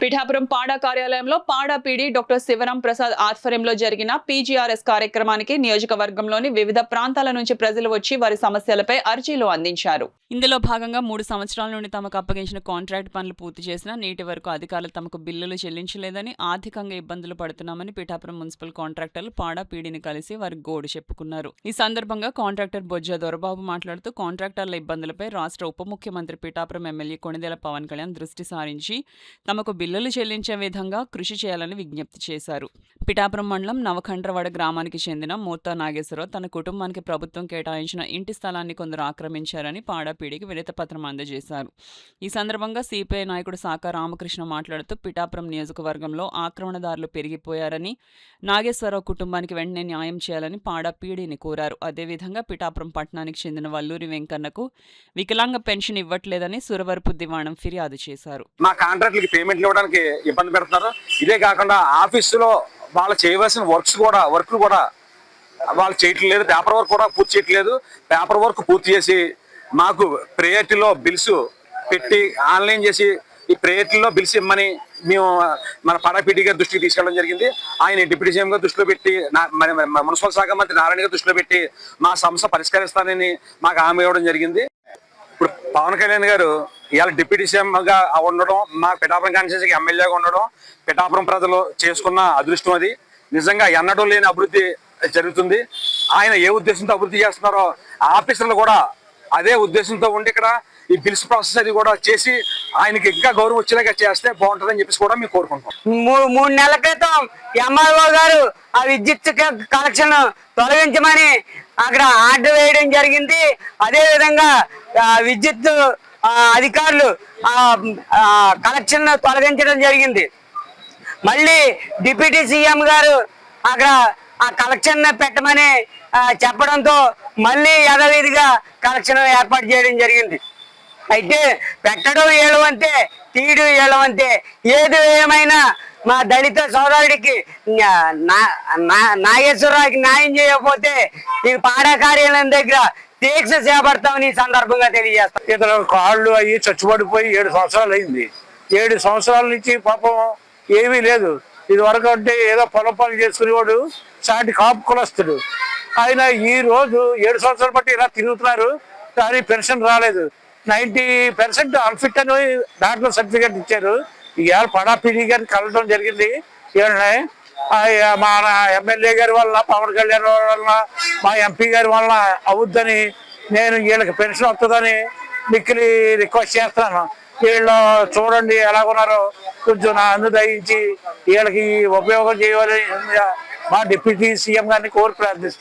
పిఠాపురం పాడా కార్యాలయంలో పాడా పీడీ డాక్టర్ శివరాం ప్రసాద్ ఆధ్వర్యంలో జరిగిన పీజీఆర్ఎస్ కార్యక్రమానికి నియోజకవర్గంలోని వివిధ ప్రాంతాల నుంచి ప్రజలు వచ్చి వారి సమస్యలపై అర్జీలు అందించారు. ఇందులో భాగంగా 3 సంవత్సరాల నుండి తమకు అప్పగించిన కాంట్రాక్ట్ పనులు పూర్తి చేసినా నేటి వరకు అధికారులు తమకు బిల్లులు చెల్లించలేదని, ఆర్థికంగా ఇబ్బందులు పడుతున్నామని పిఠాపురం మున్సిపల్ కాంట్రాక్టర్లు పాడా పీడీని కలిసి వారి గోడు చెప్పుకున్నారు. ఈ సందర్భంగా కాంట్రాక్టర్ బొజ్జ దొరబాబు మాట్లాడుతూ కాంట్రాక్టర్ల ఇబ్బందులపై రాష్ట్ర ఉప ముఖ్యమంత్రి పిఠాపురం ఎమ్మెల్యే కొణిదెల పవన్ కళ్యాణ్ దృష్టి సారించి తమకు బిల్లులు చెల్లించే విధంగా కృషి చేయాలని విజ్ఞప్తి చేశారు. పిఠాపురం మండలం నవఖండ్రవాడ గ్రామానికి చెందిన మూర్తా నాగేశ్వరరావు తన కుటుంబానికి ప్రభుత్వం కేటాయించిన ఇంటి స్థలాన్ని కొందరు ఆక్రమించారని పాడా పీడీకి వినతిపత్రం అందజేశారు. ఈ సందర్భంగా సిపిఐ నాయకుడు సాకా రామకృష్ణ మాట్లాడుతూ పిఠాపురం నియోజకవర్గంలో ఆక్రమణదారులు పెరిగిపోయారని, నాగేశ్వరరావు కుటుంబానికి వెంటనే న్యాయం చేయాలని పాడా పీడీని కోరారు. అదేవిధంగా పిఠాపురం పట్టణానికి చెందిన వల్లూరి వెంకన్నకు వికలాంగ పెన్షన్ ఇవ్వట్లేదని సురవరపు దివాణం ఫిర్యాదు చేశారు. మా కాంట్రాక్టులకి పేమెంట్లు ఇవ్వడానికి ఇబ్బంది పెడుతున్నారు. ఇదే కాకుండా ఆఫీసులో వాళ్ళు చేయవలసిన వర్క్ కూడా వాళ్ళు చేయట్లేదు. పేపర్ వర్క్ కూడా పూర్తి చేయట్లేదు. పేపర్ వర్క్ పూర్తి చేసి మాకు ప్రయారిటీలో బిల్స్ పెట్టి ఆన్లైన్ చేసి ఈ ప్రయారిటీలో బిల్స్ ఇమ్మని మేము మన పాడా పీడీ గారి దృష్టికి తీసుకెళ్ళడం జరిగింది. ఆయన డిప్యూటీ సీఎం గారు దృష్టిలో పెట్టి, మున్సిపల్ శాఖ మంత్రి నారాయణ గారు దృష్టిలో పెట్టి మా సమస్య పరిష్కరిస్తానని మాకు హామీ ఇవ్వడం జరిగింది. ఇప్పుడు పవన్ కళ్యాణ్ గారు ఇవాళ డిప్యూటీ సీఎంగా ఉండడం, మా పిఠాపురం కాన్స్టిట్యూన్సీకి ఎమ్మెల్యేగా ఉండడం పిఠాపురం ప్రజలు చేసుకున్న అదృష్టం. అది నిజంగా ఎన్నడూ లేని అభివృద్ధి జరుగుతుంది. ఆయన ఏ ఉద్దేశంతో అభివృద్ధి చేస్తున్నారో ఆఫీసర్లు కూడా అదే ఉద్దేశంతో ఉండి ఇక్కడ ఈ బిల్స్ ప్రాసెస్ అది కూడా చేసి ఆయనకి ఇంకా గౌరవం వచ్చేలాగా చేస్తే బాగుంటుందని చెప్పేసి కూడా మేము కోరుకుంటాం. 3 నెలల క్రితం ఎంఆర్ఓ గారు ఆ విద్యుత్ కనెక్షన్ తొలగించమని అక్కడ ఆర్డర్ వేయడం జరిగింది. అదే విధంగా విద్యుత్ అధికారులు కనెక్షన్ తొలగించడం జరిగింది. మళ్ళీ డిప్యూటీ సీఎం గారు అక్కడ ఆ కలెక్షన్ పెట్టమని చెప్పడంతో మళ్ళీ యథావిధిగా కలెక్షన్ ఏర్పాటు చేయడం జరిగింది. అయితే పెట్టడం ఏళ్ళవంతే, తీయడం ఏళ్ళవంతే. ఏది ఏమైనా మా దళిత సోదరుడికి నాగేశ్వరరావుకి న్యాయం చేయకపోతే ఈ పాడా కార్యాలయం దగ్గర దీక్ష చేపడతామని ఈ సందర్భంగా తెలియజేస్తాం. ఇతను కాళ్ళు అయ్యి చచ్చుబడిపోయి 7 సంవత్సరాలు అయింది. 7 సంవత్సరాల నుంచి పాపం ఏమీ లేదు. ఇది వరకు అంటే ఏదో పొలం పని చేసుకునేవాడు, సాటి కాపు కులస్తుడు. ఆయన ఈ రోజు 7 సంవత్సరాలు బట్టి ఇలా తిరుగుతున్నారు, కానీ పెన్షన్ రాలేదు. 90% అన్ఫిట్ అని దాంట్లో సర్టిఫికేట్ ఇచ్చారు. ఇవాళ పాడా పీడీ గారిని కలవడం జరిగింది. మా ఎమ్మెల్యే గారి వల్ల, పవన్ కళ్యాణ్ వల్ల, మా ఎంపీ గారి వల్ల అవుద్దని నేను వీళ్ళకి పెన్షన్ వస్తుందని మిక్కిలి రిక్వెస్ట్ చేస్తున్నాను. వీళ్ళు చూడండి ఎలాగున్నారో, కొంచెం నా దయించి వీళ్ళకి ఉపయోగం చేయాలని మా డిప్యూటీ సీఎం గారిని కోరి ప్రార్థిస్తున్నాను.